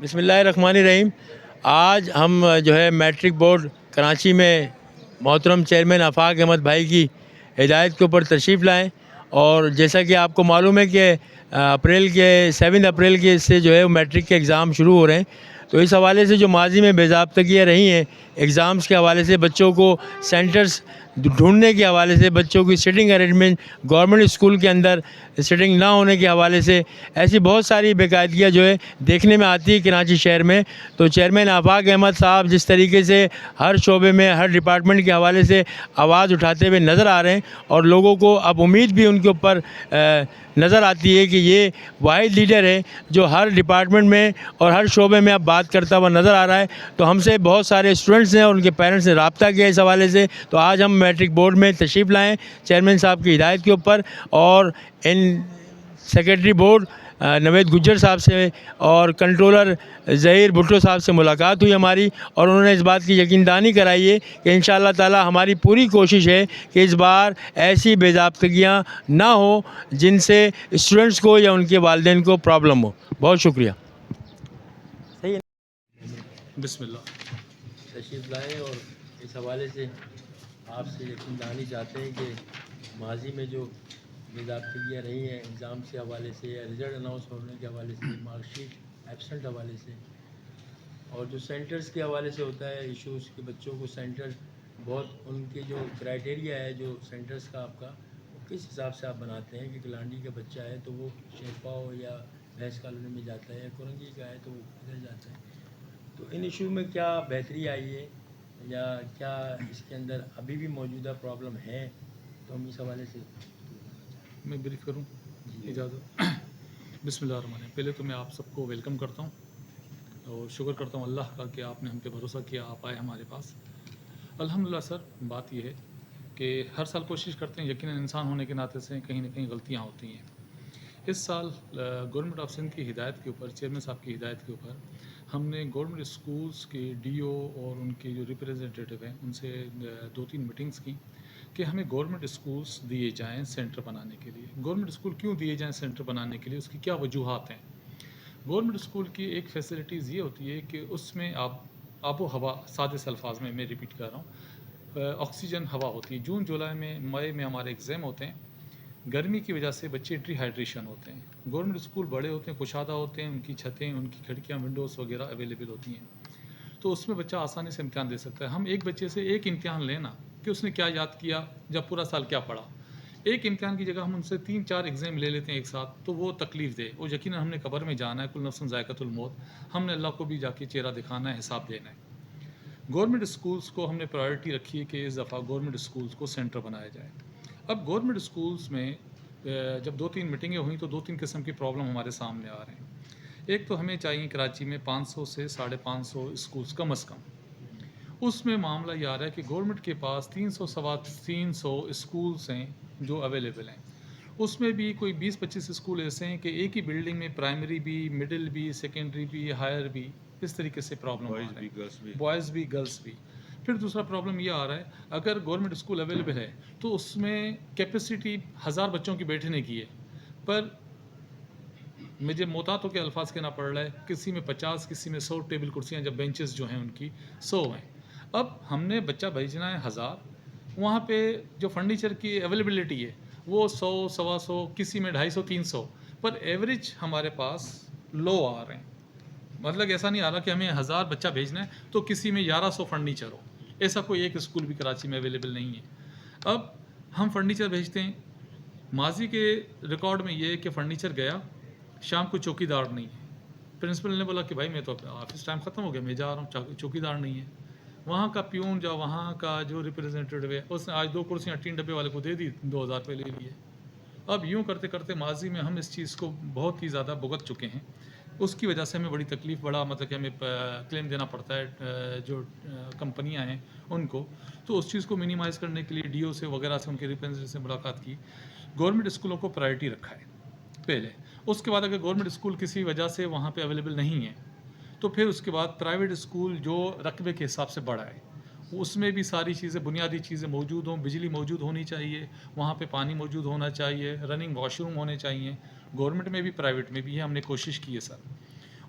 बिस्मिल्लाहिर्रहमानिर्रहीम। आज हम जो है मैट्रिक बोर्ड कराची में मोहतरम चेयरमैन आफाक अहमद भाई की हिदायत के ऊपर तशरीफ़ लाएँ। और जैसा कि आपको मालूम है कि अप्रैल के 7 अप्रैल के से जो है वो मैट्रिक के एग्ज़ाम शुरू हो रहे हैं। तो इस हवाले से जो माजी में बेज़ाब्तगियाँ रही हैं एग्ज़ाम्स के हवाले से, बच्चों को सेंटर्स ढूंढने के हवाले से, बच्चों की सिटिंग अरेंजमेंट गवर्नमेंट स्कूल के अंदर सिटिंग ना होने के हवाले से, ऐसी बहुत सारी बेकायदगियाँ जो है देखने में आती है कराची शहर में। तो चेयरमैन आफाक अहमद साहब जिस तरीके से हर शोबे में, हर डिपार्टमेंट के हवाले से आवाज़ उठाते हुए नज़र आ रहे हैं, और लोगों को अब उम्मीद भी उनके ऊपर नज़र आती है कि ये वाहिद लीडर है जो हर डिपार्टमेंट में और हर शोबे में अब बात करता हुआ नज़र आ रहा है। तो हमसे बहुत सारे स्टूडेंट्स हैं और उनके पेरेंट्स ने रब्ता किया इस हवाले से। तो आज हम मैट्रिक बोर्ड में तशरीफ़ लाएँ चेयरमैन साहब की हिदायत के ऊपर, और इन सेक्रेटरी बोर्ड नवेद गुज्जर साहब से और कंट्रोलर ज़हीर भुट्टो साहब से मुलाकात हुई हमारी, और उन्होंने इस बात की यकीनदानी कराई है कि इंशाअल्लाह ताला हमारी पूरी कोशिश है कि इस बार ऐसी बेज़ाब्तगियाँ ना हो जिनसे स्टूडेंट्स को या उनके वालिदैन को प्रॉब्लम हो। बहुत शुक्रिया। सही है। बिस्मिल्लाह। तशरीफ़ लाए और इस हवाले से आपसे यकीनदानी चाहते हैं कि माजी में जो बेज़ाब्तगियाँ रही हैं एग्ज़ाम के हवाले से या रिज़ल्ट अनाउंस होने के हवाले से, मार्कशीट एब्सेंट हवाले से, और जो सेंटर्स के हवाले से होता है इश्यूज़ कि बच्चों को सेंटर बहुत, उनके जो क्राइटेरिया है जो सेंटर्स का आपका, वो किस हिसाब से आप बनाते हैं कि गलांडी का बच्चा है तो वो शेरपा हो या भैंस कॉलोनी में जाता है, या कुरंगी का है तो वो इधर जाता है। तो इन इशू में क्या बेहतरी आई है या क्या इसके अंदर अभी भी मौजूदा प्रॉब्लम है, तो हम इस हवाले से। मैं ब्रीफ करूं, इजाज़त। बिस्मिल्लाह। पहले तो मैं आप सबको वेलकम करता हूं और शुक्र करता हूं अल्लाह का कि आपने हम पे भरोसा किया, आप आए हमारे पास। अल्हम्दुलिल्लाह सर, बात यह है कि हर साल कोशिश करते हैं, यकीनन इंसान होने के नाते से कहीं ना कहीं गलतियां होती हैं। इस साल गवर्नमेंट ऑफ सिंध की हिदायत के ऊपर, चेयरमैन साहब की हिदायत के ऊपर, हमने गवर्नमेंट स्कूल्स के डीओ और उनके जो रिप्रेजेंटेटिव हैं उनसे 2-3 मीटिंग्स की कि हमें गवर्नमेंट स्कूल्स दिए जाएं सेंटर बनाने के लिए। गवर्नमेंट स्कूल क्यों दिए जाएं सेंटर बनाने के लिए, उसकी क्या वजूहत हैं। गवर्नमेंट स्कूल की एक फैसिलिटीज़ ये होती है कि उसमें आप आबो हवा, सादे से अल्फाज में मैं रिपीट कर रहा हूँ, ऑक्सीजन हवा होती है। जून जुलाई में, मई में हमारे एग्ज़ाम होते हैं। गर्मी की वजह से बच्चे डिहाइड्रेशन होते हैं। गवर्नमेंट स्कूल बड़े होते हैं, कुशादा होते हैं, उनकी छतें, उनकी खिड़कियाँ, विंडोज़ वगैरह अवेलेबल होती हैं, तो उसमें बच्चा आसानी से इम्तिहान दे सकता है। हम एक बच्चे से एक इम्तिहान लेना कि उसने क्या याद किया, जब पूरा साल क्या पढ़ा, एक इम्तिहान की जगह हम उनसे 3-4 एग्ज़ाम ले लेते हैं एक साथ, तो वो तकलीफ़ दे। और यकीनन हमने कब्र में जाना है, कुल नफ्सुन ज़ायक़तुल मौत, हमने अल्लाह को भी जाके चेहरा दिखाना है, हिसाब देना है। गवर्नमेंट स्कूल्स को हमने प्रायोरिटी रखी है कि इस दफ़ा गवर्नमेंट स्कूल्स को सेंटर बनाया जाए। अब गवर्नमेंट स्कूल्स में जब 2-3 मीटिंगें हुई तो 2-3 किस्म की प्रॉब्लम हमारे सामने आ रहे हैं। एक तो हमें चाहिए कराची में 500 से 550 स्कूल्स कम अज़ कम। उसमें मामला ये आ रहा है कि गवर्नमेंट के पास 300 सवा 300 स्कूल्स हैं जो अवेलेबल हैं। उसमें भी कोई 20-25 स्कूल ऐसे हैं कि एक ही बिल्डिंग में प्राइमरी भी, मिडिल भी, सेकेंडरी भी, हायर भी, इस तरीके से प्रॉब्लम आ रहा है। बॉयज़ भी, गर्ल्स भी। फिर दूसरा प्रॉब्लम ये आ रहा है, अगर गवर्नमेंट स्कूल अवेलेबल है तो उसमें कैपेसिटी 1000 बच्चों की बैठने की है, पर मुझे मोहतातों के अल्फाज कहना पड़ रहा है, किसी में 50, किसी में 100 टेबल कुर्सियाँ, जब बेंचेस जो हैं उनकी 100 हैं। अब हमने बच्चा भेजना है 1000, वहाँ पे जो फर्नीचर की अवेलेबिलिटी है वो 100, सवा 100, किसी में 250, 300, पर एवरेज हमारे पास लो आ रहे हैं। मतलब ऐसा नहीं आ रहा कि हमें 1000 बच्चा भेजना है तो किसी में 1100 फर्नीचर हो, ऐसा कोई एक स्कूल भी कराची में अवेलेबल नहीं है। अब हम फर्नीचर भेजते हैं, माजी के रिकॉर्ड में ये है कि फ़र्नीचर गया, शाम को चौकीदार नहीं है। प्रिंसिपल ने बोला कि भाई मैं तो ऑफिस टाइम ख़त्म हो गया, मैं जा रहा हूँ, चौकीदार नहीं है। वहाँ का प्यून जो, वहाँ का जो रिप्रेजेंटेटिव है, उसने आज 2 कुर्सियाँ टीन डब्बे वाले को दे दी, 2000 रुपये ले लिए। अब यूँ करते करते माजी में हम इस चीज़ को बहुत ही ज़्यादा भुगत चुके हैं। उसकी वजह से हमें बड़ी तकलीफ़, बड़ा मतलब कि हमें क्लेम देना पड़ता है जो कंपनियां हैं उनको। तो उस चीज़ को मिनिमाइज़ करने के लिए डीओ से वगैरह से, उनके रिप्रेजेंटेटिव से मुलाकात की। गवर्नमेंट स्कूलों को प्रायोरिटी रखा है पहले। उसके बाद अगर गवर्नमेंट स्कूल किसी वजह से वहाँ पे अवेलेबल नहीं है तो फिर उसके बाद प्राइवेट स्कूल जो रकबे के हिसाब से बड़ा है, उसमें भी सारी चीज़ें, बुनियादी चीज़ें मौजूद हों, बिजली मौजूद होनी चाहिए, वहाँ पे पानी मौजूद होना चाहिए, रनिंग वॉशरूम होने चाहिए। गवर्नमेंट में भी प्राइवेट में भी है, हमने कोशिश की है सर।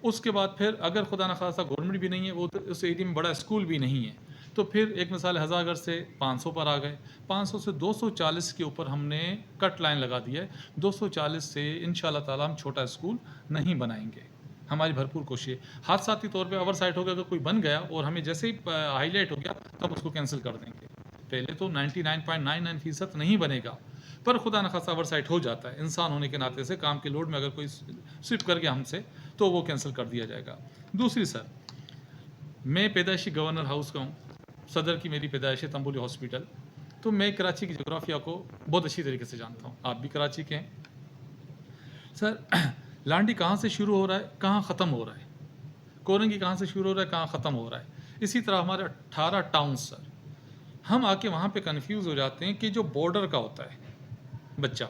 उसके बाद फिर अगर खुदा न खासा गवर्नमेंट भी नहीं है, वो तो उस एरिया में बड़ा स्कूल भी नहीं है, तो फिर एक मिसाल हज़ारगढ़ से 500 पर आ गए, 500 से 240 के ऊपर हमने कट लाइन लगा दी है। 240 से इंशाल्लाह ताला हम छोटा स्कूल नहीं बनाएंगे, हमारी भरपूर कोशिश है। हादसाती तौर पे ओवर साइट हो गया, अगर कोई बन गया और हमें जैसे ही हाईलाइट हो गया तब उसको कैंसिल कर देंगे। पहले तो 99.99% नहीं बनेगा, पर खुदा न खासा ओवर साइट हो जाता है, इंसान होने के नाते से काम के लोड में अगर कोई स्विप कर गया हमसे तो वो कैंसिल कर दिया जाएगा। दूसरी सर, मैं पैदाइशी गवर्नर हाउस का हूँ, सदर की मेरी पैदाइश है तंबुली हॉस्पिटल, तो मैं कराची की जोग्राफिया को बहुत अच्छी तरीके से जानता हूँ, आप भी कराची के हैं सर। लांडी कहाँ से शुरू हो रहा है, कहाँ ख़त्म हो रहा है, कोरंगी कहाँ से शुरू हो रहा है, कहाँ ख़त्म हो रहा है, इसी तरह हमारे 18 टाउन सर। हम आके वहाँ पे कंफ्यूज हो जाते हैं कि जो बॉर्डर का होता है बच्चा,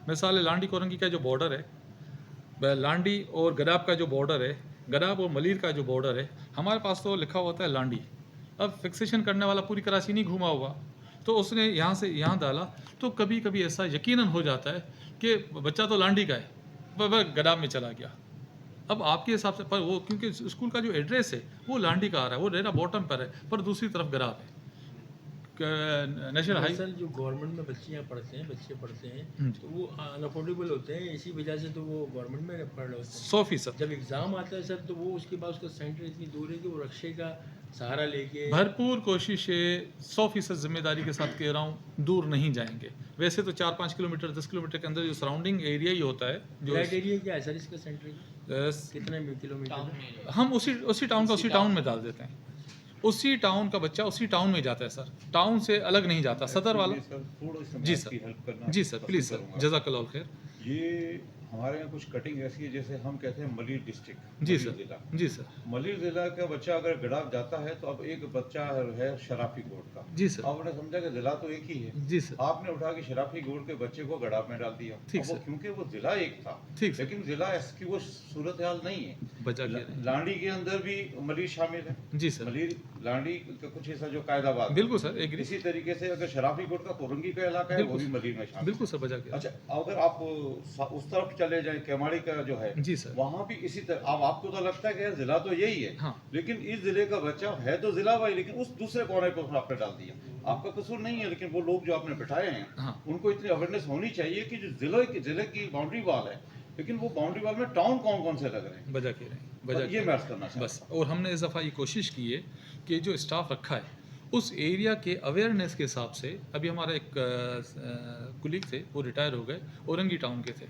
मिसाल लांडी कोरंगी का जो बॉर्डर है, लांडी और गडाब का जो बॉर्डर है, गडाब और मलिर का जो बॉर्डर है, हमारे पास तो लिखा होता है लांडी। अब फिक्सेशन करने वाला पूरी कराची नहीं घूमा हुआ, तो उसने यहाँ से यहाँ डाला, तो कभी कभी ऐसा यकीनन हो जाता है कि बच्चा तो लांडी का है पर गडाब में चला गया। अब आपके हिसाब से, पर वो क्योंकि स्कूल का जो एड्रेस है वो लांडी का आ रहा है, वो डेरा बॉटम पर है, पर दूसरी तरफ गडाब है। नेशनल हाई दरअसल जो गवर्नमेंट में बच्चे पढ़ते हैं तो वो अनअफोर्डेबल होते हैं, इसी वजह से तो वो गवर्नमेंट में पढ़ रहे होते हैं। 100%। जब एग्ज़ाम आता है सर तो वो उसके बाद उसका सेंटर इतनी दूर है कि वो रक्शे का सहारा लेके भरपूर कोशिश है, 100% जिम्मेदारी के साथ कह रहा हूँ, दूर नहीं जाएंगे। वैसे तो 4-5 किलोमीटर 10 किलोमीटर के अंदर जो सराउंडिंग एरिया ही होता है, जो फ्लैट एरिया क्या है सर इसका सेंटर अ, कितने किलोमीटर? हम उसी टाउन का उसी टाउन में डाल देते हैं, उसी टाउन का बच्चा उसी टाउन में जाता है सर, टाउन से अलग नहीं जाता सदर वाला। जी सर, जी सर, प्लीज़ सर, जज़ाकल्लाह खैर। ये हमारे यहाँ कुछ कटिंग ऐसी है, जैसे हम कहते हैं मलिर डिस्ट्रिक्ट, जी मलिर सर, जिला। जी सर, मलिर जिला का बच्चा अगर गडाफ जाता है तो अब एक बच्चा है शराफी गोड का, जी सर, आपने समझा कि जिला तो एक ही है, जी सर, आपने उठा के शराफी गोड के बच्चे को गडाफ में डाल दिया। ठीक अब वो सर। क्योंकि वो जिला एक था, ठीक सर। लेकिन जिला इसकी वो सूरत हाल नहीं है। बचा के रहे। लांडी के अंदर भी मलिर शामिल है, जी सर, मलिर लांडी का कुछ ऐसा जो कायदाबाद है। बिल्कुल सर, एग्री। इसी तरीके से अगर शराफी गोड का कोरंगी का इलाका है वो बिल्कुल भी मलिर में शामिल बिल्कुल सर, बचा के रहे। अच्छा, अगर आप उस तरफ चले जाए केमाड़ी का जो है, जी सर। वहाँ भी इसी तरह। अब आपको तो लगता है कि यार जिला तो यही है, हाँ। लेकिन इस जिले का बच्चा है तो जिला भाई, लेकिन उस दूसरे कोने पर आपने डाल दिया। आपका कसूर नहीं है, लेकिन वो लोग जो आपने बिठाए हैं हाँ। उनको इतनी अवेयरनेस होनी चाहिए कि जो जिले की बाउंड्री वाल है, लेकिन वो बाउंड्री वाल में टाउन कौन कौन से लग रहे हैं, बजा के रहे, बस ये मैच करना चाहिए बस। और हमने इस दफ़ा ये कोशिश की है कि जो स्टाफ रखा है उस एरिया के अवेयरनेस के हिसाब से, अभी हमारा एक कुलीग थे, वो रिटायर हो गए, औरंगी टाउन के थे,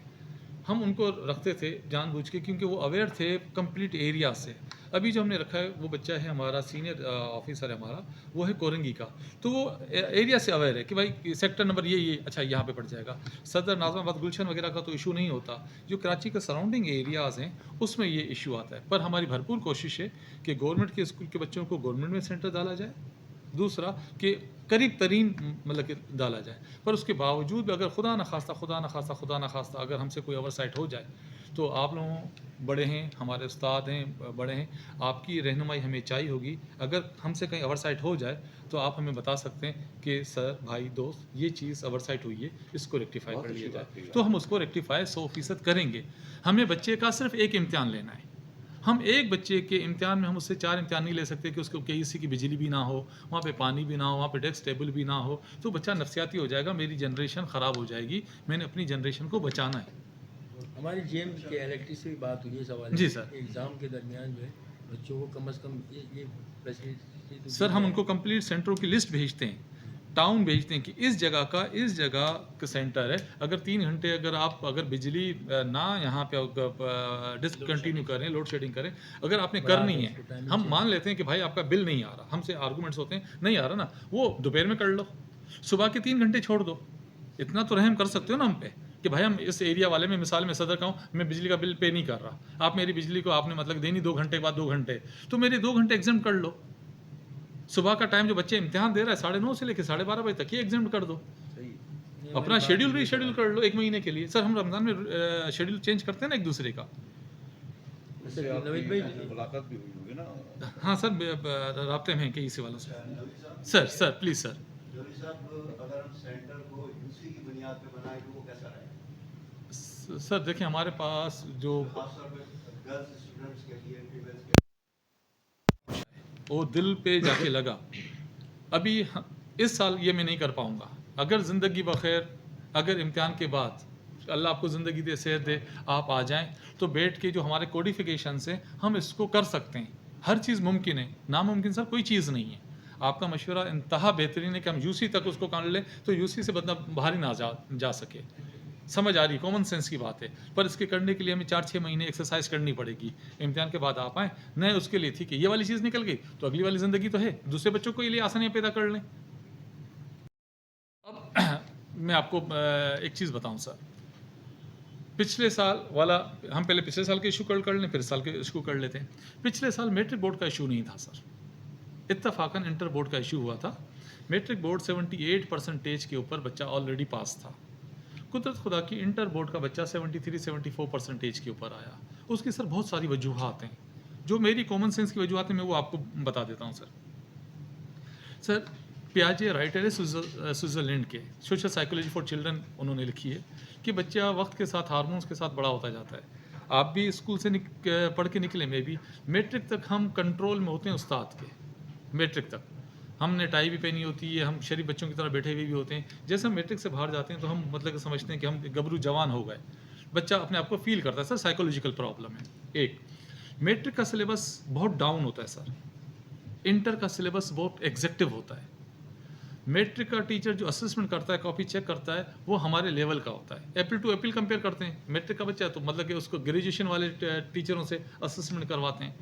हम उनको रखते थे जानबूझ के क्योंकि वो अवेयर थे कंप्लीट एरिया से। अभी जो हमने रखा है वो बच्चा है हमारा सीनियर ऑफिसर है हमारा, वो है कोरंगी का, तो वो एरिया से अवेयर है कि भाई सेक्टर नंबर ये अच्छा यहाँ पे पड़ जाएगा। सदर नाज़माबाद गुलशन वगैरह का तो इशू नहीं होता, जो कराची के सराउंडिंग एरियाज़ हैं उसमें ये इशू आता है। पर हमारी भरपूर कोशिश है कि गवर्नमेंट के स्कूल के बच्चों को गवर्नमेंट में सेंटर डाला जाए, दूसरा कि करीब तरीन मतलब कि डाला जाए, पर उसके बावजूद भी अगर खुदा न खास्ता अगर हमसे कोई ओवरसाइट हो जाए तो आप लोगों बड़े हैं, हमारे उस्ताद हैं बड़े हैं, आपकी रहनुमाई हमें चाहिए होगी। अगर हमसे कहीं ओवरसाइट हो जाए तो आप हमें बता सकते हैं कि सर भाई दोस्त ये चीज़ ओवरसाइट हुई है, इसको रेक्टिफाई कर लिया जाए, तो हम उसको रेक्टिफाई 100% करेंगे। हमें बच्चे का सिर्फ एक इम्तिहान लेना है, हम एक बच्चे के इम्तिहान में हम उससे 4 इम्तिहान नहीं ले सकते कि उसको केईसी की बिजली भी ना हो, वहाँ पे पानी भी ना हो, वहाँ पे डेस्क टेबल भी ना हो, तो बच्चा नफसियाती हो जाएगा, मेरी जनरेशन ख़राब हो जाएगी, मैंने अपनी जनरेशन को बचाना है। हमारी जेम के इलेक्ट्रिक से भी बात हुई है सवाल जी सर। एग्ज़ाम के दरमियान जो है बच्चों को कम से कम ये फैसिलिटी तो सर हम उनको कंप्लीट सेंटरों की लिस्ट भेजते हैं, टाउन भेजते हैं कि इस जगह का सेंटर है, अगर 3 घंटे अगर बिजली ना यहाँ पे डिसकंटिन्यू करें, लोड शेडिंग करें, अगर आपने करनी है, हम मान लेते हैं कि भाई आपका बिल नहीं आ रहा, हमसे आर्गूमेंट्स होते हैं नहीं आ रहा ना, वो दोपहर में कर लो, सुबह के 3 घंटे छोड़ दो, इतना तो रहम कर सकते हो ना हम पे कि भाई हम इस एरिया वाले में, मिसाल में सदर का हूँ, मैं बिजली का बिल पे नहीं कर रहा, आप मेरी बिजली को आपने मतलब देनी 2 घंटे के बाद 2 घंटे, तो मेरे 2 घंटे एग्जाम कर लो। सुबह का टाइम जो बच्चे इम्तिहान दे रहा है 9:30 से लेकर 12:30 बजे तक ही एग्जाम कर दो, अपना शेड्यूल रीशेड्यूल कर लो 1 महीने के लिए। सर हम रमज़ान में शेड्यूल चेंज करते हैं ना एक दूसरे का। नवीद भाई मुलाकात भी हुई होगी ना? हाँ सर, राब्ते में हैं कई से वालों से। Sir please sir. जोरी साहब, अगर हम सेंटर को यूसी की बुनियाद पे बनाए तो वो कैसा रहेगा? सर देखिए हमारे पास जो खासतौर पे गर्ल्स स्टूडेंट्स के लिए फीमेल्स के वो दिल पे जाके लगा। अभी इस साल ये मैं नहीं कर पाऊँगा। अगर ज़िंदगी बखैर, अगर इम्तिहान के बाद अल्लाह आपको ज़िंदगी दे, सेहत दे, आप आ जाएं तो बैठ के जो हमारे कोडिफिकेशंस हैं हम इसको कर सकते हैं। हर चीज़ मुमकिन है, नामुमकिन सर कोई चीज़ नहीं है। आपका मशवरा इंतहा बेहतरीन है कि हम यूसी तक उसको कर लें तो यूसी से बंदा बाहर ही ना जा सके। समझ आ रही, कॉमन सेंस की बात है, पर इसके करने के लिए हमें 4-6 महीने एक्सरसाइज करनी पड़ेगी। इम्तिहान के बाद आप आएँ, नए उसके लिए ठीक है, ये वाली चीज़ निकल गई तो अगली वाली ज़िंदगी तो है, दूसरे बच्चों को ये लिए आसानियाँ पैदा कर लें। अब मैं आपको एक चीज़ बताऊँ सर, पिछले साल वाला हम पहले पिछले साल के इशू कर लें, फिर साल के इशू कर लेते हैं। पिछले साल मैट्रिक बोर्ड का इशू नहीं था सर, इत्तफाकन इंटर बोर्ड का इशू हुआ था। मैट्रिक बोर्ड 78% के ऊपर बच्चा ऑलरेडी पास था। कुदरत खुदा की इंटर बोर्ड का बच्चा 73-74% के ऊपर आया। उसकी सर बहुत सारी वजूहात हैं, जो मेरी कॉमन सेंस की वजूहात हैं मैं वो आपको बता देता हूँ सर। पियाजे राइटर है स्विट्ज़रलैंड के, सोशल साइकोलॉजी फॉर चिल्ड्रन उन्होंने लिखी है कि बच्चा वक्त के साथ हार्मोन्स के साथ बड़ा होता जाता है। आप भी स्कूल से पढ़ के निकले, मैं भी मैट्रिक तक हम कंट्रोल में होते हैं उस्ताद के। मैट्रिक तक हमने टाई भी पहनी होती है, हम शरीफ बच्चों की तरह बैठे हुए भी होते हैं। जैसे हम मैट्रिक से बाहर जाते हैं तो हम मतलब कि समझते हैं कि हम गबरू जवान हो गए। बच्चा अपने आप को फील करता है सर, साइकोलॉजिकल प्रॉब्लम है। एक मैट्रिक का सिलेबस बहुत डाउन होता है सर, इंटर का सिलेबस बहुत एग्जेक्टिव होता है। मैट्रिक का टीचर जो असेसमेंट करता है, कॉपी चेक करता है, वो हमारे लेवल का होता है। एप्रिल टू एप्रिल कंपेयर करते हैं। मैट्रिक का बच्चा है तो मतलब कि उसको ग्रेजुएशन वाले टीचरों से असेसमेंट करवाते हैं।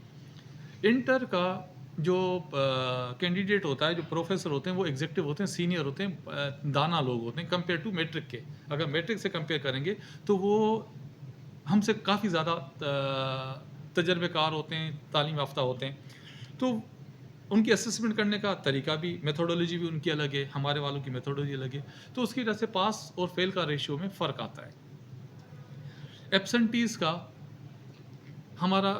इंटर का जो कैंडिडेट होता है, जो प्रोफेसर होते हैं, वो एग्जेक्टिव होते हैं, सीनियर होते हैं, दाना लोग होते हैं कंपेयर टू मैट्रिक के। अगर मैट्रिक से कंपेयर करेंगे तो वो हमसे काफ़ी ज़्यादा तजर्बेकार होते हैं, तालीम याफ्ता होते हैं। तो उनकी असेसमेंट करने का तरीका भी, मेथोडोलॉजी भी उनकी अलग है, हमारे वालों की मेथोडोलॉजी अलग है। तो उसकी वजह से पास और फेल का रेशियो में फ़र्क आता है। एब्सेंटीज़ का हमारा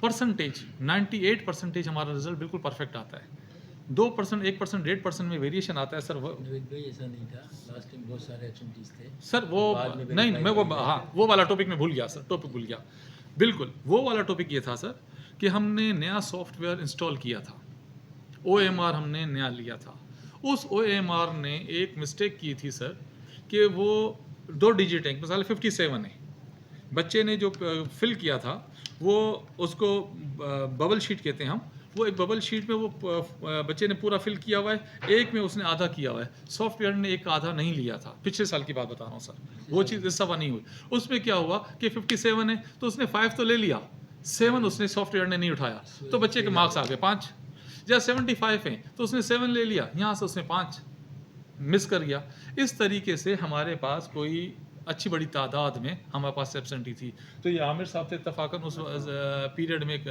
परसेंटेज 98% हमारा रिजल्ट बिल्कुल परफेक्ट आता है। 2%, 1%, 1.5% में वेरिएशन आता है सर। वो ऐसा नहीं था, लास्ट टाइम बहुत सारे एब्सेंटीज थे सर, वो नहीं, मैं वो हाँ वो वाला टॉपिक में भूल गया सर, टॉपिक भूल गया। बिल्कुल वो वाला टॉपिक ये था सर कि हमने नया सॉफ्टवेयर इंस्टॉल किया था, OMR हमने नया लिया था। उस OMR ने एक मिस्टेक की थी सर कि वो 2 डिजिट है, मिसाल 57 है, बच्चे ने जो फिल किया था वो उसको बबल शीट कहते हैं हम। वो एक बबल शीट में वो बच्चे ने पूरा फिल किया हुआ है, एक में उसने आधा किया हुआ है, सॉफ्टवेयर ने एक आधा नहीं लिया था। पिछले साल की बात बता रहा हूँ सर, वो चीज़ इस दफ़ा नहीं हुई। उसमें क्या हुआ कि 57 है तो उसने 5 तो ले लिया, 7 उसने सॉफ्टवेयर ने नहीं उठाया, तो बच्चे के मार्क्स आ गए 5। या 75 हैं तो उसने 7 ले लिया, यहाँ से उसने 5 मिस कर गया। इस तरीके से हमारे पास कोई अच्छी बड़ी तादाद में हमारे पास एब्सेंटी थी। तो ये आमिर साहब थे इत्तफाकन उस पीरियड में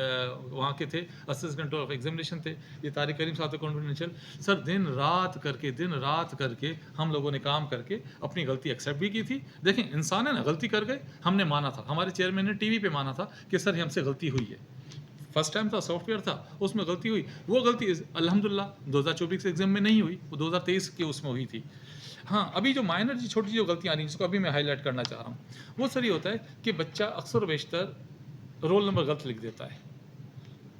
वहाँ के थे, असिस्टेंट कंट्रोल ऑफ एग्जामिनेशन थे। ये तारिक करीम साहब थे कॉन्फिडेंशियल। सर दिन रात करके हम लोगों ने काम करके अपनी गलती एक्सेप्ट भी की थी। देखें इंसान है ना, गलती कर गए, हमने माना था, हमारे चेयरमैन ने टीवी पे माना था कि सर हमसे गलती हुई है। फर्स्ट टाइम था, सॉफ्टवेयर था, उसमें गलती हुई। वो गलती अल्हम्दुलिल्लाह 2024 के एग्जाम में नहीं हुई, वो 2023 के उसमें हुई थी। हाँ, अभी जो माइनर जी छोटी जो गलतियाँ आ रही हैं जिसको अभी मैं हाईलाइट करना चाह रहा हूँ, वो सर ये होता है कि बच्चा अक्सर बेशतर रोल नंबर गलत लिख देता है।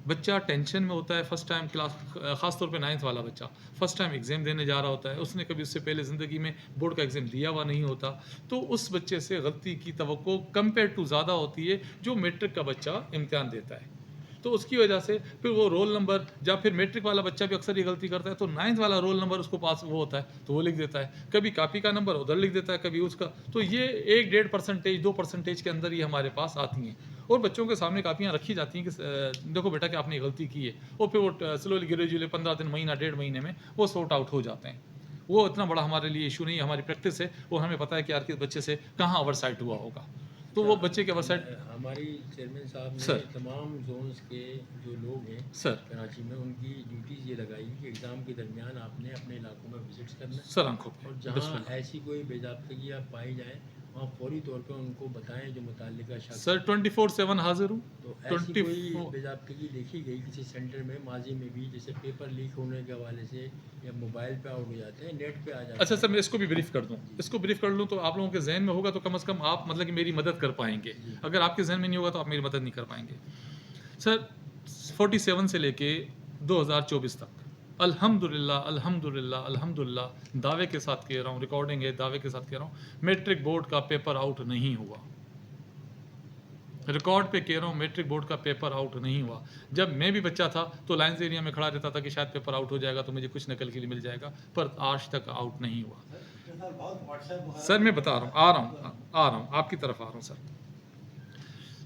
बच्चा टेंशन में होता है, फर्स्ट टाइम क्लास, ख़ास तौर पे 9th वाला बच्चा फर्स्ट टाइम एग्ज़ाम देने जा रहा होता है, उसने कभी उससे पहले ज़िंदगी में बोर्ड का एग्ज़ाम दिया हुआ नहीं होता, तो उस बच्चे से गलती की तवक्को कंपेयर टू ज़्यादा होती है जो मैट्रिक का बच्चा इम्तिहान देता है। तो उसकी वजह से फिर वो रोल नंबर, या फिर मैट्रिक वाला बच्चा भी अक्सर ये गलती करता है, तो 9th वाला रोल नंबर उसको पास वो होता है तो वो लिख देता है, कभी कॉपी का नंबर उधर लिख देता है, कभी उसका। तो ये 1-1.5%, 2% के अंदर ये हमारे पास आती हैं और बच्चों के सामने कापियाँ रखी जाती हैं कि देखो बेटा कि आपने गलती की है, और फिर वो स्लोली ग्रेजुअली 15 दिन, महीना, 1.5 महीने में वो सॉर्ट आउट हो जाते हैं। वो इतना बड़ा हमारे लिए इशू नहीं है, हमारी प्रैक्टिस है, वो हमें पता है कि यार किस बच्चे से कहाँ ओवरसाइट हुआ होगा, तो वो बच्चे के ओवरसाइट। हमारी चेयरमैन साहब ने सर, तमाम जोन्स के जो लोग हैं सर, कराची में, उनकी ड्यूटीज़ ये लगाई कि एग्ज़ाम के दरमियान आपने अपने इलाकों में विजिट्स करना है सर आंखों पे और जहाँ ऐसी कोई बेज़ाब्तगी आप पाई जाए वहाँ फौरी तौर पे उनको बताएं जो मुताल्लिका शख्स। सर 24/7 हाजिर हूँ। तो ऐसी कोई बेज़ाब्तगी देखी गई किसी सेंटर में माजी में भी, जैसे पेपर लीक होने के हवाले से या मोबाइल पे आउट हो जाते हैं, नेट पे आ जाते हैं? अच्छा सर, मैं इसको भी ब्रीफ कर दूँ, इसको ब्रीफ कर लूँ तो आप लोगों के जहन में होगा तो कम से कम आप मतलब कि मेरी मदद कर पाएंगे। अगर आपके जहन में नहीं होगा तो आप मेरी मदद नहीं कर पाएंगे। सर 47 से लेके 2024 तक अल्हम्दुलिल्लाह अल्हम्दुलिल्लाह अल्हम्दुलिल्लाह दावे के साथ कह रहा हूँ, रिकॉर्डिंग है, दावे के साथ कह रहा हूँ, मैट्रिक बोर्ड का पेपर आउट नहीं हुआ। रिकॉर्ड पे कह रहा हूँ, मैट्रिक बोर्ड का पेपर आउट नहीं हुआ। जब मैं भी बच्चा था तो लाइन्स एरिया में खड़ा रहता था कि शायद पेपर आउट हो जाएगा तो मुझे कुछ नकल के लिए मिल जाएगा, पर आज तक आउट नहीं हुआ। सर मैं बता रहा हूँ, आ रहा हूँ आपकी तरफ आ रहा हूँ सर।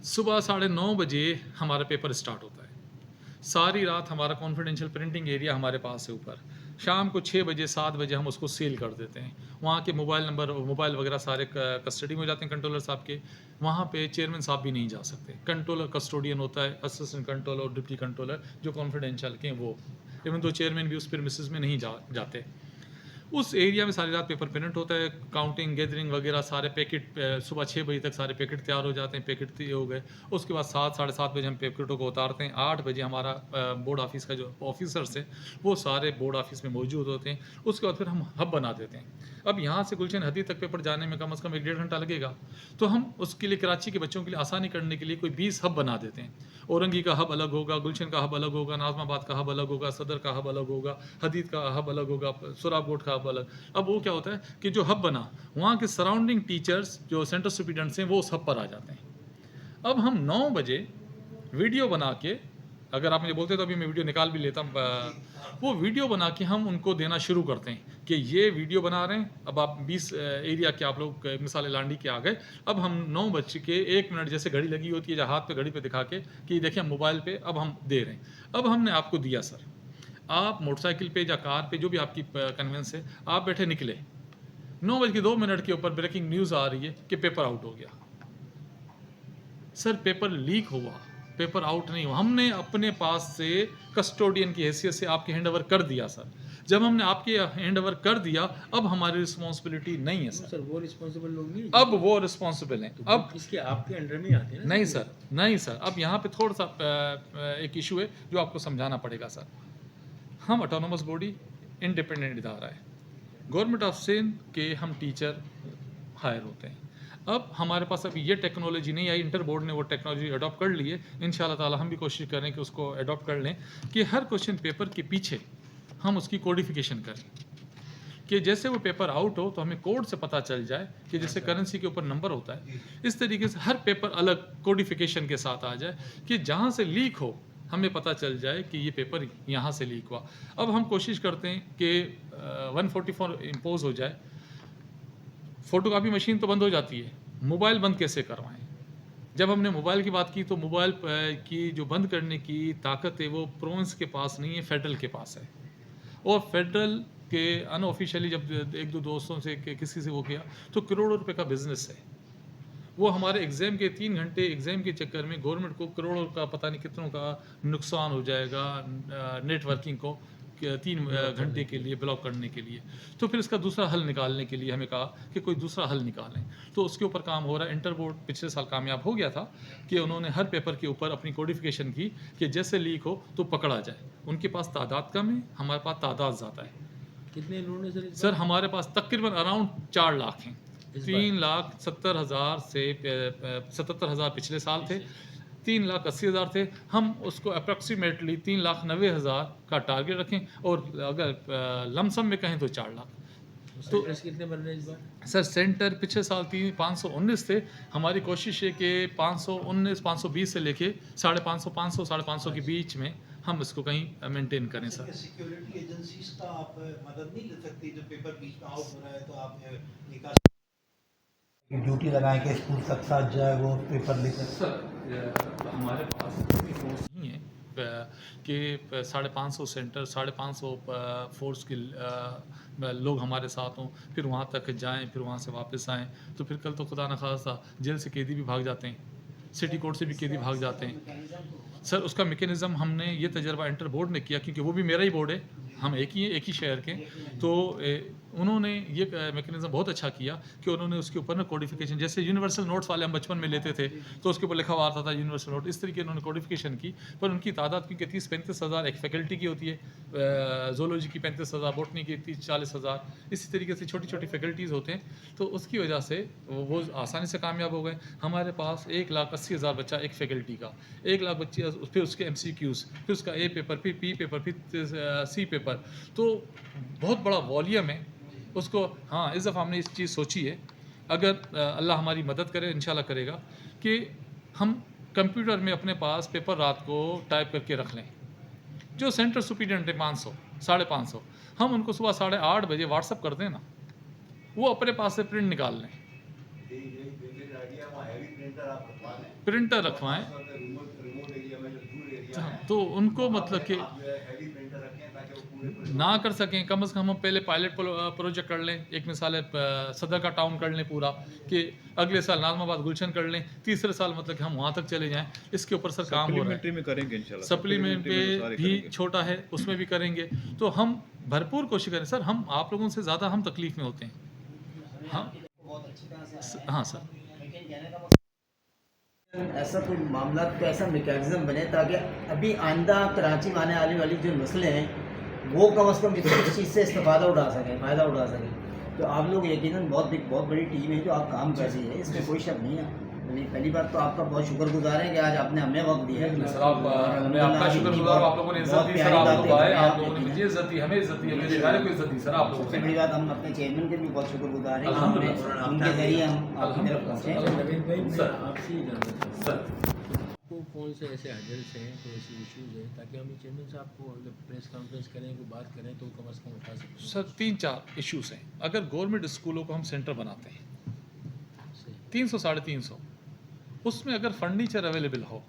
सुबह 9:30 बजे हमारा पेपर स्टार्ट होता है, सारी रात हमारा कॉन्फिडेंशियल प्रिंटिंग एरिया हमारे पास है ऊपर। शाम को 6 बजे 7 बजे हम उसको सील कर देते हैं। वहाँ के मोबाइल नंबर, मोबाइल वगैरह सारे कस्टडी में हो जाते हैं कंट्रोलर साहब के। वहाँ पे चेयरमैन साहब भी नहीं जा सकते। कंट्रोलर कस्टोडियन होता है, असिस्टेंट कंट्रोलर और डिप्टी कंट्रोलर जो कॉन्फिडेंशियल के हैं वो, इवन तो चेयरमैन भी उस प्रीमिसेस में नहीं जाते। उस एरिया में सारी रात पेपर प्रिंट होता है, काउंटिंग गैदरिंग वगैरह सारे पैकेट, सुबह 6 बजे तक सारे पैकेट तैयार हो जाते हैं, पैकेट हो गए। उसके बाद 7 साढ़े 7 बजे हम पैकेटों को उतारते हैं। 8 बजे हमारा बोर्ड ऑफिस का जो ऑफिसर्स हैं वो सारे बोर्ड ऑफिस में मौजूद होते हैं। उसके बाद फिर हम हब बना देते हैं। अब यहाँ से गुलशन हदी तक पेपर जाने में कम से कम 1-1.5 घंटा लगेगा, तो हम उसके लिए कराची के बच्चों के लिए आसानी करने के लिए कोई 20 हब बना देते हैं। औरंगी का हब अलग होगा, गुलशन का हब अलग होगा, नाजमाबाद का हब अलग होगा, सदर का हब अलग होगा, हदीद का हब अलग होगा, सोराबकोट का हब अलग। अब वो क्या होता है कि जो हब बना वहाँ के सराउंडिंग टीचर्स जो सेंटर स्टूडेंट्स हैं वो उस हब पर आ जाते हैं। अब हम 9 बजे वीडियो बना के, अगर आप मुझे बोलते तो अभी मैं वीडियो निकाल भी लेता, वो वीडियो बना के हम उनको देना शुरू करते हैं कि ये वीडियो बना रहे हैं। अब आप 20 एरिया के आप लोग मिसाल लांडी के आ गए। अब हम 9:01 जैसे घड़ी लगी होती है, हाथ पे घड़ी पे दिखा के कि देखिए हम मोबाइल पे अब हम दे रहे हैं। अब हमने आपको दिया सर, आप मोटरसाइकिल पे या कार पे जो भी आपकी कन्वेंस है, आप बैठे निकले, 9:02 के ऊपर ब्रेकिंग न्यूज़ आ रही है कि पेपर आउट हो गया। सर पेपर लीक हुआ, पेपर आउट नहीं हुआ। हमने अपने पास से कस्टोडियन की हैसियत से आपके हैंड ओवर कर दिया सर। जब हमने आपके हैंड ओवर कर दिया, अब हमारी रिस्पॉन्सिबिलिटी नहीं है सर। वो रिस्पॉन्सिबल लोग नहीं, अब वो रिस्पॉन्सिबल हैं। अब इसके आपके अंडर में आते हैं ना? नहीं सर, नहीं सर, अब यहाँ पे थोड़ा सा एक इशू है जो आपको समझाना पड़ेगा सर। हम ऑटोनोमस बॉडी, इंडिपेंडेंट इदारा है, गवर्नमेंट ऑफ सिंध के हम टीचर हायर होते हैं। अब हमारे पास अभी ये टेक्नोलॉजी नहीं आई, इंटर बोर्ड ने वो टेक्नोलॉजी अडॉप्ट कर ली है। इंशाल्लाह ताला हम भी कोशिश करें कि उसको अडॉप्ट कर लें कि हर क्वेश्चन पेपर के पीछे हम उसकी कोडिफिकेशन करें, कि जैसे वो पेपर आउट हो तो हमें कोड से पता चल जाए कि जैसे करेंसी के ऊपर नंबर होता है, इस तरीके से हर पेपर अलग कोडिफिकेशन के साथ आ जाए कि जहाँ से लीक हो हमें पता चल जाए कि ये पेपर यहाँ से लीक हुआ। अब हम कोशिश करते हैं कि 144 इम्पोज हो जाए। फ़ोटोकॉपी मशीन तो बंद हो जाती है, मोबाइल बंद कैसे करवाएं? जब हमने मोबाइल की बात की तो मोबाइल की जो बंद करने की ताकत है वो प्रोविंस के पास नहीं है, फेडरल के पास है। और फेडरल के अनऑफिशियली जब 1-2 दोस्तों से किसी से वो किया तो करोड़ों रुपए का बिजनेस है। वो हमारे एग्ज़ाम के 3 घंटे एग्ज़ाम के चक्कर में गवर्नमेंट को करोड़ों का पता नहीं कितनों का नुकसान हो जाएगा नेटवर्किंग को 3 घंटे के लिए ब्लॉक करने के लिए। तो फिर इसका दूसरा हल निकालने के लिए हमें कहा कि कोई दूसरा हल निकालें, तो उसके ऊपर काम हो रहा है। इंटर बोर्ड पिछले साल कामयाब हो गया था कि उन्होंने हर पेपर के ऊपर अपनी कोडिफिकेशन की कि जैसे लीक हो तो पकड़ा जाए। उनके पास तादाद कम है, हमारे पास तादाद ज़्यादा है। कितने लोग हैं सर? सर हमारे पास तकरीबन अराउंड 4 लाख हैं। 3,70,000 से 77,000 पिछले साल थे, 3,80,000 थे। हम उसको अप्रॉक्सीमेटली 3,90,000 का टारगेट रखें और अगर लमसम में कहें तो 4 लाख। तो कितने बन रहे हैं इस बार? सर सेंटर पिछले साल 519 थे। हमारी कोशिश है कि 519 520 से लेके 550 500 550 के बीच में हम इसको कहीं मेंटेन करें सर। सिक्योरिटी एजेंसीज का आप मदद नहीं ले सकती? जो पेपर बीच में आउट हो रहा है तो आप निकाल ड्यूटी लगाएं कि स्कूल तक साथ जाए वो पेपर लेकर। सर हमारे पास इतनी फोर्स नहीं है कि 550 सेंटर 550 फोर्स के लोग हमारे साथ हों, फिर वहाँ तक जाएं, फिर वहाँ से वापस आएं। तो फिर कल तो खुदा न खासा जेल से कैदी भी भाग जाते हैं, सिटी कोर्ट से भी कैदी भाग जाते हैं। सर उसका मेकेनिज़्म हमने ये तजर्बा इंटर बोर्ड ने किया, क्योंकि वो भी मेरा ही बोर्ड है, हम एक ही शहर के। तो उन्होंने ये मैकेनिज्म बहुत अच्छा किया कि उन्होंने उसके ऊपर ना कोडिफिकेशन, जैसे यूनिवर्सल नोट्स वाले हम बचपन में लेते थे तो उसके ऊपर लिखा हुआ आता था यूनिवर्सल नोट, इस तरीके उन्होंने कोडिफिकेशन की। पर उनकी तादाद क्योंकि 30-35 हज़ार एक फैकल्टी की होती है, जोलॉजी की 35 हज़ार, बॉटनी की 30-40 हज़ार, इसी तरीके से छोटी छोटी फैकल्टीज़ होते हैं, तो उसकी वजह से वो आसानी से कामयाब हो गए। हमारे पास 1,80,000 बच्चा एक फैकल्टी का, 1,00,000 बच्चे, फिर उसके MCQs, फिर उसका A पेपर, फिर P पेपर, फिर C पेपर, तो बहुत बड़ा वॉल्यूम है उसको। हाँ, इस दफ़ा हमने इस चीज़ सोची है, अगर अल्लाह हमारी मदद करे, इंशाल्लाह करेगा, कि हम कंप्यूटर में अपने पास पेपर रात को टाइप करके रख लें। जो सेंटर सुपीरियंट है 500, 550, हम उनको सुबह 8:30 बजे व्हाट्सअप कर दें ना, वो अपने पास से प्रिंट निकाल लें, प्रिंटर रखवाएं, तो उनको मतलब कि ना कर सकें, कम से कम हम पहले पायलट प्रोजेक्ट कर लें। एक मिसाल है सदर का टाउन कर लें पूरा, कि अगले साल नाजमाबाद गुलशन कर लें, तीसरे साल मतलब कि हम वहाँ तक चले जाएं। इसके ऊपर सर काम हो रहा है, में करेंगे इंशाल्लाह, सप्लीमेंट पे भी छोटा है, उसमें भी करेंगे। तो हम भरपूर कोशिश करें सर, हम आप लोगों से ज़्यादा हम तकलीफ़ में होते हैं। हाँ सर, ऐसा कोई मामला तो ऐसा मैकेनिज्म बने ताकि अभी आइंदा कराची में आने वाली जो नस्लें हैं वो कम अज़ कम इस चीज़ से इस्तेफादा उठा सकें, फ़ायदा उठा सकें। तो आप लोग यकीनन बहुत बड़ी टीम है जो आप काम कर रही है, इसमें कोई शक नहीं है। पहली बात तो आपका बहुत शुक्रगुजार है कि आज आपने हमें वक्त दिया है। सर मैं आपका शुक्रगुजार हूं, आप लोगों ने इज्जत दी सर, आप लोग आए, आप लोगों ने मुझे इज्जत दी, हमें इज्जत दी, मेरे इदारे को इज्जत दी सर आप लोगों सबसे ने। बड़ी बात, हम अपने चेयरमैन के भी बहुत शुक्रगुजार हैं, अल्हम्दुलिल्लाह। उनके जरिए हम आपकी तरफ पहुँचे। नवीन भाई, मैं सर। आपसे ही जानना चाहता सर हूँ आपको कौन से ऐसे हर्डल्स हैं, कोई ऐसे इश्यूज़ हैं, ताकि हम चेयरमैन साहब को अगर प्रेस कॉन्फ्रेंस करें, कोई बात करें तो कम अज़ कम उठा सकें। सर 3-4 इश्यूज़ हैं। अगर गवर्नमेंट स्कूलों को हम सेंटर बनाते हैं सही, 300-350, उसमें अगर फर्नीचर अवेलेबल हो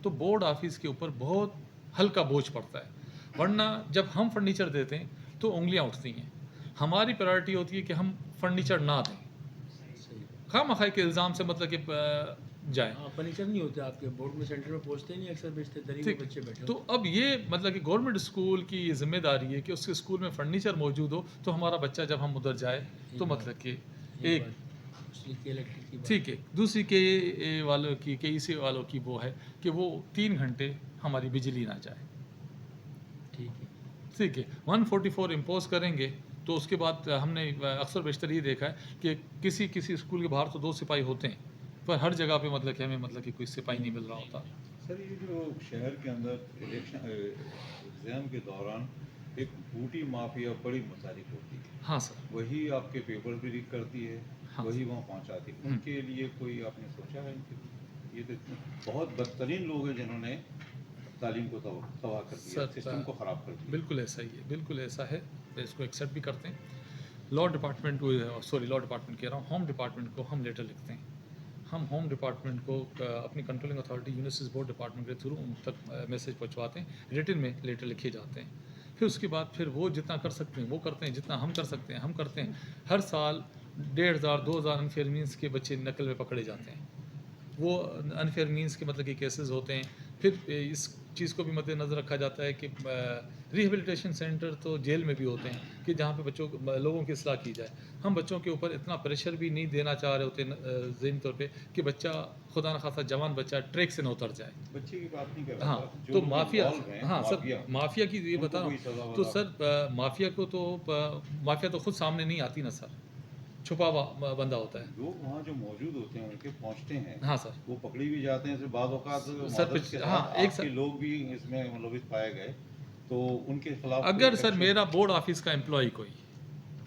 तो बोर्ड ऑफिस के ऊपर बहुत हल्का बोझ पड़ता है। वरना जब हम फर्नीचर देते हैं तो उंगलियां उठती हैं। हमारी प्रायोरिटी होती है कि हम फर्नीचर ना दें, सही। खामखाई के इल्ज़ाम से मतलब कि जाएं। हाँ, फर्नीचर नहीं होते आपके बोर्ड में, सेंटर में पहुँचते नहीं, अक्सर बेचते दरी में ठीक, बच्चे बैठे तो होते अब ये मतलब कि गवर्नमेंट स्कूल की ये जिम्मेदारी है कि उसके स्कूल में फर्नीचर मौजूद हो, तो हमारा बच्चा जब हम उधर जाए तो मतलब कि हैं। एक बात, इलेक्ट्रिक की बात। ठीक है। दूसरी के वालों की, KEC वालों की वो है कि वो 3 घंटे हमारी बिजली ना जाए, ठीक है। ठीक है। 144 इम्पोज करेंगे तो उसके बाद हमने अक्सर बेशतर ये देखा है कि किसी स्कूल के बाहर तो 2 सिपाही होते हैं, पर हर जगह पे मतलब कि हमें मतलब कि कोई सिपाही नहीं मिल रहा होता। सर ये जो शहर के अंदर इलेक्शन एग्ज़ाम के दौरान एक बूटी माफिया बड़ी मुतारिफ होती है, हाँ सर। वही आपके पेपर भी लीक करती है, हाँ। वही वहाँ पहुँचाती है। उनके लिए कोई आपने सोचा है इनके लिए? ये तो बहुत बदतरीन लोग हैं जिन्होंने तालीम को तबाह कर दिया, सर, सिस्टम को ख़राब कर दिया। बिल्कुल ऐसा ही है, बिल्कुल ऐसा है, इसको एक्सेप्ट भी करते हैं। लॉ डिपार्टमेंट को, सॉरी लॉ डिपार्टमेंट कह रहा हूँ, होम डिपार्टमेंट को हम लेटर लिखते हैं। हम होम डिपार्टमेंट को अपनी controlling authority universities board department के थ्रू उन तक मैसेज पहुँचवाते हैं, रिटन में लेटर लिखे जाते हैं। फिर उसके बाद फिर वो जितना कर सकते हैं वो करते हैं, जितना हम कर सकते हैं हम करते हैं। हर साल 1,500-2,000 अनफेयर मीन्स के बच्चे नकल में पकड़े जाते हैं। वो अनफेयर मीन्स के मतलब कि केसेस होते हैं। फिर इस चीज़ को भी मद्देनज़र रखा जाता है कि रिहेबिलिटेशन सेंटर तो जेल में भी होते हैं कि जहाँ पे लोगों की इस्लाह की जाए। हम बच्चों के ऊपर इतना प्रेशर भी नहीं देना चाह रहे होते ज़हनी तौर पे कि बच्चा खुदा न खासा जवान बच्चा ट्रैक से न उतर जाए। बच्चे की बात नहीं कर रहा हाँ, था, जो तो लोग माफिया, involved हैं, हाँ सर, माफिया की ये उनको बता रहा कोई सज़ा हूँ। तो वज़ा? सर माफिया को तो माफिया तो खुद सामने नहीं आती ना सर, छुपा हुआ बंदा होता है। लोग वहाँ जो मौजूद होते हैं उनके पहुँचते हैं, हाँ सर, वो पकड़ी भी जाते हैं। फिर बाद औकात सर, मदद के हाँ, साथ एक आपके सर, लोग भी इसमें मुलविस पाए गए, तो उनके खिलाफ अगर कोई सर action- मेरा बोर्ड ऑफिस का एम्प्लॉय कोई,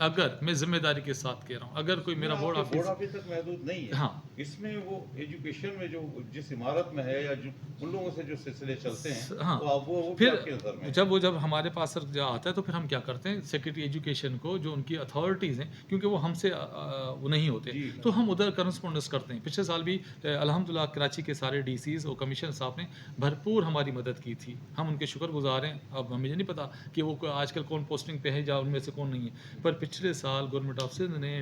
अगर मैं जिम्मेदारी के साथ कह रहा हूँ, अगर कोई मेरा बोर्ड आपके ऑफिस, तक महदूद नहीं है। हाँ, इसमें वो एजुकेशन में जो जिस इमारत में है या जो उन लोगों से जो सिलसिले चलते हैं, हाँ, तो आप वो क्या आपके नज़र में फिर जब हमारे पास सर जो आता है तो फिर हम क्या करते हैं, सेक्रेटरी एजुकेशन को जो उनकी अथॉरिटीज़ हैं, क्योंकि वो हमसे वो नहीं होते, जी। तो हम उधर करस्पॉन्डेंस करते हैं। पिछले साल भी अल्हम्दुलिल्लाह कराची के सारे DCs और कमिश्नर साहब ने भरपूर हमारी मदद की थी, हम उनके शुक्रगुजार हैं। अब हमें ये नहीं पता कि वो आजकल कौन पोस्टिंग पे है या उनमें से कौन नहीं है, पर पिछले साल गवर्नमेंट ऑफिसर ने,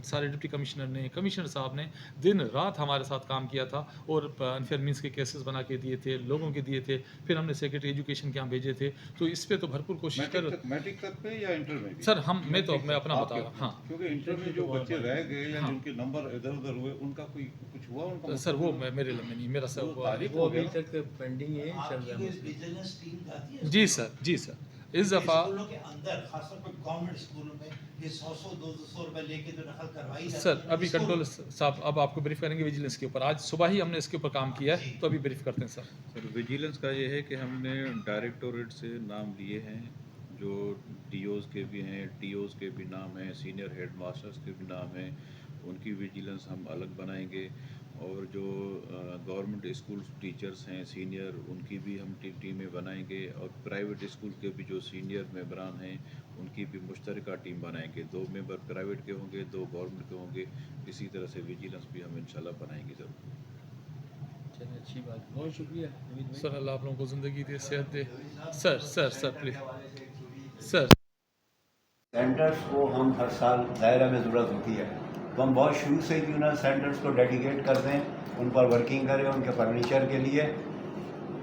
सारे डिप्टी कमिश्नर ने, कमिश्नर साहब ने दिन दिन रात हमारे साथ काम किया था और अनफेयर मीन्स के केसेस बना के दिए थे, लोगों के दिए थे। फिर हमने सेक्रेटरी एजुकेशन के यहाँ भेजे थे। तो इस पे तो भरपूर कोशिश कर मैट्रिक तक पे या इंटर में भी? सर मैं अपना बता आपके- रहा हाँ क्योंकि इंटर में जो बच्चे रह गए या हाँ। जिनके नंबर इधर उधर हुए उनका कोई कुछ हुआ उनका? सर वो मेरे लिए नहीं, मेरा सर वो तारीख वो हो अभी गया। तक पेंडिंग है, चल आपकी रहा कोई है। विजिलेंस टीम जाती है जी सर इस दफ़ा स्कूलों के अंदर, खासतौर पर गवर्नमेंट स्कूलों में ये 100-200 रुपए लेके जो नकल करवाई जाती सर है, अभी स्कूल- कंट्रोल साहब अब आपको ब्रीफ करेंगे विजिलेंस के ऊपर। आज सुबह ही हमने इसके ऊपर काम किया है, तो अभी ब्रीफ करते हैं सर। सर विजिलेंस का ये है कि हमने डायरेक्टोरेट से नाम लिए हैं, जो डीओज़ के भी हैं, टीओज़ के भी नाम हैं, सीनियर हेड मास्टर्स के भी नाम हैं, उनकी विजिलेंस हम अलग बनाएंगे। और जो गवर्नमेंट स्कूल टीचर्स हैं सीनियर, उनकी भी हम टीमें बनाएंगे। और प्राइवेट स्कूल के भी जो सीनियर मेंबरान हैं उनकी भी मुश्तरका टीम बनाएंगे। 2 मेंबर प्राइवेट के होंगे, 2 गवर्नमेंट के होंगे। इसी तरह से विजिलेंस भी हम इंशाल्लाह बनाएंगे ज़रूर। चलिए अच्छी बात, बहुत शुक्रिया नवीद भाई। सर अल्लाह आप लोगों को ज़िंदगी दे, सेहत दे। Sir please sir. सेंटर्स को हम हर साल दायरा में ज़रूरत होती है, तो हम बहुत शुरू से ही ना सेंटर्स को डेडिकेट कर दें, उन पर वर्किंग करें उनके फर्नीचर के लिए,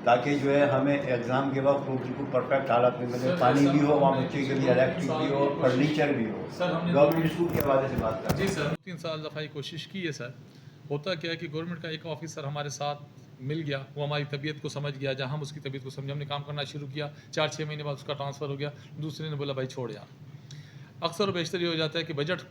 ताकि जो है हमें एग्ज़ाम के वक्त वो बिल्कुल परफेक्ट हालत में मिले। सर, पानी ऐसा भी हो वहाँ हमने बच्चे के लिए, पिछले इलेक्ट्रिक 3 भी हो, साल की फर्नीचर भी हो। सर, हमने गवर्नमेंट स्कूल के हवाले से बात कर जी सर 3 साल दफ़ा ये कोशिश की है सर। होता क्या है कि गवर्नमेंट का एक ऑफिसर हमारे साथ मिल गया, वो हमारी तबीयत को समझ गया, जहाँ हम उसकी तबीयत को समझे, हमने काम करना शुरू किया। 4-6 महीने बाद उसका ट्रांसफ़र हो गया। दूसरे ने बोला भाई छोड़ यार। अक्सर बेशतर ये हो जाता है कि बजट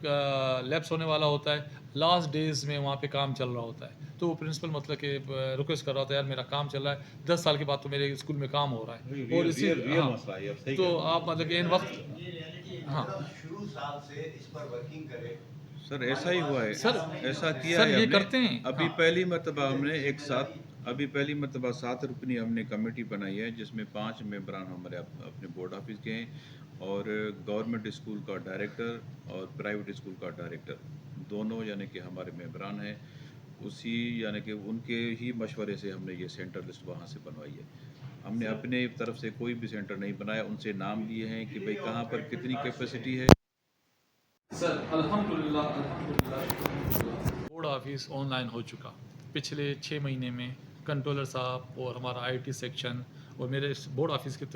लैप्स होने वाला होता है, लास्ट डेज़ में वहाँ पे काम चल रहा होता है, तो वो प्रिंसिपल मतलब कि रिक्वेस्ट कर रहा होता है यार मेरा काम चल रहा है, 10 साल के बाद तो मेरे स्कूल में काम हो रहा है। और इसी हाँ, मसला है, सही तो कह रहे हैं। आप मतलब कि इन वक्त ये रियलिटी है, हाँ। मतलब शुरू साल से इस पर वर्किंग करें। सर ऐसा ही हुआ है सर, ऐसा किया सर, है ये हमने। करते हैं। अभी हाँ। पहली मरतबा हमने पहली मरतबा 7 रुकनी हमने कमेटी बनाई है, जिसमें 5 मेंबरान हमारे अपने बोर्ड ऑफिस के हैं, और गवर्नमेंट स्कूल का डायरेक्टर और प्राइवेट स्कूल का डायरेक्टर, दोनों यानी कि हमारे मेंबरान हैं। उसी यानी कि उनके ही मशवरे से हमने ये सेंटर लिस्ट वहाँ से बनवाई है। हमने अपने तरफ से कोई भी सेंटर नहीं बनाया, उनसे नाम लिए हैं कि भाई कहाँ पर कितनी कैपेसिटी है। सर अल्हम्दुलिल्लाह बोर्ड ऑफिस ऑनलाइन हो चुका। पिछले 6 महीने में कंट्रोलर साहब और हमारा आईटी सेक्शन और मेरे इस बोर्ड ऑफिस के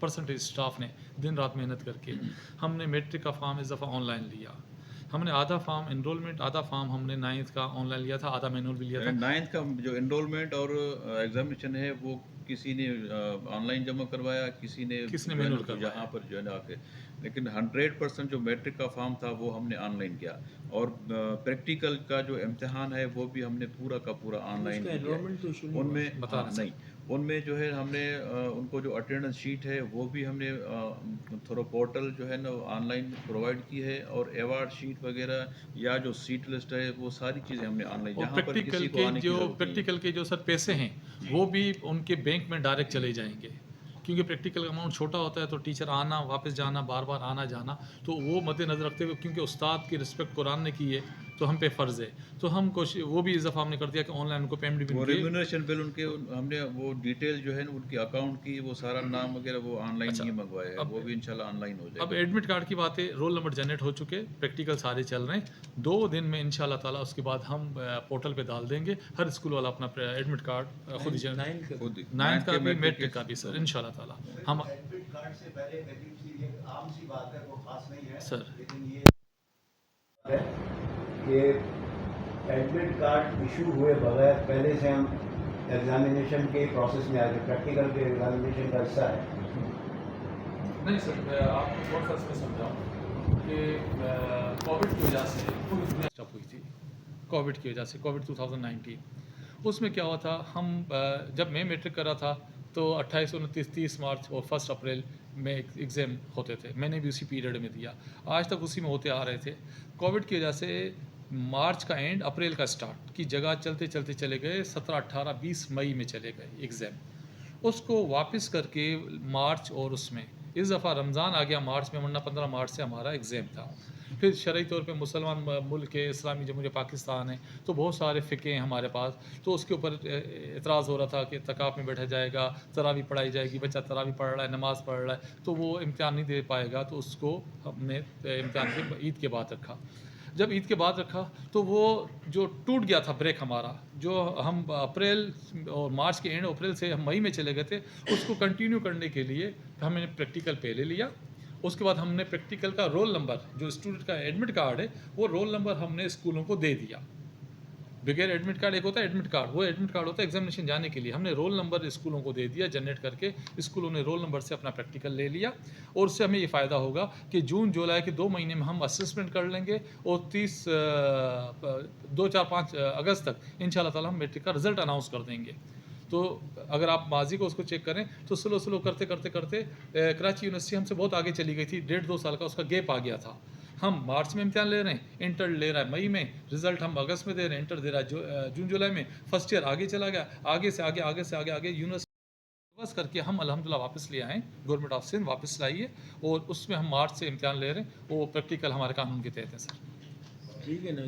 परसेंटेज स्टाफ ने दिन रात मेहनत करके हमने मैट्रिक का फॉर्म इस दफ़ा ऑनलाइन लिया। हमने आधा फॉर्म एनरोलमेंट, आधा फॉर्म हमने 9th का ऑनलाइन लिया था, आधा मैनुअल भी लिया था। 9th का जो एनरोलमेंट और एग्जामिनेशन है वो किसी ने ऑनलाइन जमा करवाया, किसी ने मैनुअल करवाया। यहाँ पर जो है ना आके, लेकिन 100% जो मैट्रिक का फॉर्म था वो हमने ऑनलाइन किया। और प्रैक्टिकल का जो इम्तिहान है वो भी हमने पूरा का पूरा ऑनलाइन उसका किया। एनरोलमेंट तो शुरू हुआ। उनमें बता रहे नहीं, उनमें जो है हमने उनको जो अटेंडेंस शीट है वो भी हमने थ्रू पोर्टल जो है ना ऑनलाइन प्रोवाइड की है, और अवार्ड शीट वगैरह या जो सीट लिस्ट है वो सारी चीज़ें हमने ऑनलाइन, और यहाँ पर प्रैक्टिकल किसी को के आने की जो जरूरत नहीं है। प्रैक्टिकल के जो सर पैसे हैं वो भी उनके बैंक में डायरेक्ट चले जाएंगे, क्योंकि प्रैक्टिकल का अमाउंट छोटा होता है तो टीचर आना वापस जाना बार बार आना जाना, तो वो मद्देनज़र रखते हुए क्योंकि उस्ताद की रिस्पेक्ट कुरान ने की है तो हम पे फ़र्ज़ है, तो हम कोशिश वो भी इस दफ़ा हमने कर दिया कि ऑनलाइन उनको पेमेंट वो भी रेम्यूनरेशन बिल उनके हमने वो डिटेल जो है ना उनकी अकाउंट की वो सारा नाम वगैरह वो ऑनलाइन अच्छा, ही मंगवाया है, वो भी इंशाल्लाह ऑनलाइन हो अब जाएगा। एडमिट कार्ड की बात है, रोल नंबर जनरेट हो चुके, प्रैक्टिकल सारे चल रहे हैं। 2 दिन में इंशाल्लाह ताला उसके बाद हम पोर्टल पे डाल देंगे, हर स्कूल वाला अपना एडमिट कार्ड खुद ही जनरेट, 9th का खुद ही। 9th का भी मैट्रिक मैट्रिक का भी सर इंशाल्लाह ताला हम एडमिट कार्ड से पहले अजीब सी ये आम सी बात है, वो खास नहीं है सर। लेकिन ये है कि एडमिट कार्ड इशू हुए बगैर पहले से हम एग्जामिनेशन के प्रोसेस में आ गए, प्रैक्टिकल के एग्जामिनेशन का हिस्सा है। नहीं सर, मैं आपको थोड़ा सा इसमें समझाऊँ कि कोविड की वजह से पूरी दुनिया स्टॉप हुई थी। कोविड की वजह से, कोविड 2019 उसमें क्या हुआ था, हम जब मैं मैट्रिक कर रहा था तो 28, 29, 30 मार्च और 1 अप्रैल में एग्ज़ाम होते थे, मैंने भी उसी पीरियड में दिया, आज तक उसी में होते आ रहे थे। कोविड की वजह से मार्च का एंड अप्रैल का स्टार्ट की जगह चलते चलते चले गए 17, 18, 20 मई में चले गए एग्ज़ाम, उसको वापस करके मार्च, और उसमें इस दफ़ा रमज़ान आ गया मार्च में, वरना 15 मार्च से हमारा एग्ज़ाम था। फिर शरई तौर पे मुसलमान मुल्क के इस्लामी जमहूरियत पाकिस्तान है तो बहुत सारे फ़िक़े हैं हमारे पास, तो उसके ऊपर एतराज़ हो रहा था कि तकाफ़ में बैठा जाएगा, तरावी पढ़ाई जाएगी, बच्चा तरावी पढ़ रहा है, नमाज़ पढ़ रहा है तो वो इम्तिहान नहीं दे पाएगा, तो उसको हमने इम्तिहान के ईद के बाद रखा। जब ईद के बाद रखा तो वो जो टूट गया था ब्रेक हमारा, जो हम अप्रैल और मार्च के एंड अप्रैल से हम मई में चले गए थे, उसको कंटिन्यू करने के लिए हमने प्रैक्टिकल पहले लिया। उसके बाद हमने प्रैक्टिकल का रोल नंबर, जो स्टूडेंट का एडमिट कार्ड है, वो रोल नंबर हमने स्कूलों को दे दिया। बगैर एडमिट कार्ड एक होता है एडमिट कार्ड, वो एडमिट कार्ड होता है एग्जामिनेशन जाने के लिए। हमने रोल नंबर स्कूलों को दे दिया जनरेट करके, स्कूलों ने रोल नंबर से अपना प्रैक्टिकल ले लिया। और उससे हमें ये फ़ायदा होगा कि जून जुलाई के 2 महीने में हम असेसमेंट कर लेंगे और 2, 4, 5 अगस्त तक इंशाल्लाह ताला हम मैट्रिक का रिज़ल्ट अनाउंस कर देंगे। तो अगर आप माजी को उसको चेक करें तो स्लो करते कराची यूनिवर्सिटी हमसे बहुत आगे चली गई थी। 1.5-2 साल का उसका गैप आ गया था। हम मार्च में इम्तिहान ले रहे हैं, इंटर ले रहा है मई में, रिजल्ट हम अगस्त में दे रहे हैं, इंटर दे रहा है जून जुलाई में। फर्स्ट ईयर आगे चला गया, आगे से आगे यूनिवर्सिटी बस करके हम अल्हम्दुलिल्लाह वापस ले आए। गवर्नमेंट ऑफ सिंध वापस लाई है और उसमें हम मार्च से इम्तिहान ले रहे हैं। वो प्रैक्टिकल हमारे कानून के तहत है सर। ठीक है ना।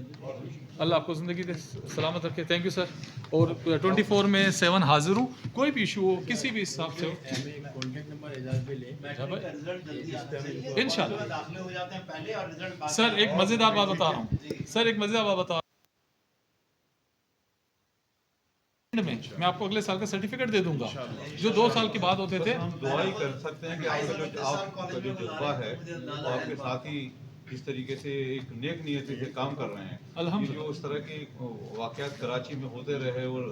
अल्लाह आपको ज़िंदगी दे, सलामत रखे। Thank you sir. और 24 में 7 हाजिर हूँ, कोई भी इशू हो किसी भी हिसाब से हो। हमें एक कॉन्टैक्ट नंबर एजाज पे ले इंशाल्लाह। दाखिले हो जाते हैं पहले और रिजल्ट बाद सर एक मज़ेदार बात बता रहा हूँ, सर एक मज़ेदार बात बता रहा हूँ में मैं आपको अगले साल का सर्टिफिकेट दे दूंगा, जो 2 साल के बाद होते थे। हम दुआ ही कर सकते हैं कि आपका जो जज्बा है वो आपके साथ ही इस तरीके से एक नेक नियति से काम कर रहे हैं। अल्हम्दुलिल्लाह। जो इस तरह के वाक़यात कराची में होते रहे और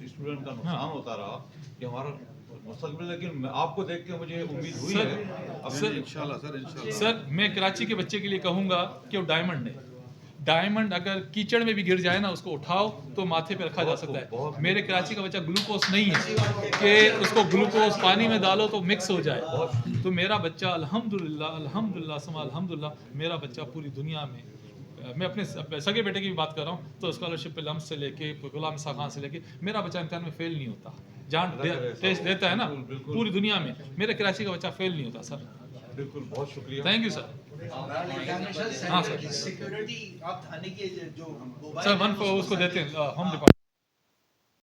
स्टूडेंट का नुकसान होता रहा, कि हमारा मुस्तकबिल, लेकिन आपको देख के मुझे उम्मीद हुई सर, है। अब सर, इंशाल्लाह सर मैं कराची के बच्चे के लिए कहूँगा कि वो डायमंड है। डायमंड अगर कीचड़ में भी गिर जाए ना, उसको उठाओ तो माथे पे रखा जा सकता है। मेरे कराची का बच्चा ग्लूकोज नहीं है कि उसको ग्लूकोज पानी में डालो तो मिक्स हो जाए। तो मेरा बच्चा अल्हम्दुलिल्लाह सुमा अल्हम्दुलिल्लाह, मेरा बच्चा पूरी दुनिया में, मैं अपने सगे बेटे की भी बात कर रहा हूँ, तो स्कॉलरशिप पे लम्स से लेके गुलाम इसा खान से लेके मेरा बच्चा इम्तिहान में फेल नहीं होता। जहाँ टेस्ट देता है ना पूरी दुनिया में, मेरे कराची का बच्चा फेल नहीं होता सर। बिल्कुल, बहुत शुक्रिया। Thank you sir. हाँ सर, सिक्योरिटी आप थाने के जो सर 1 उसको देते हैं होम डिपार्टमेंट।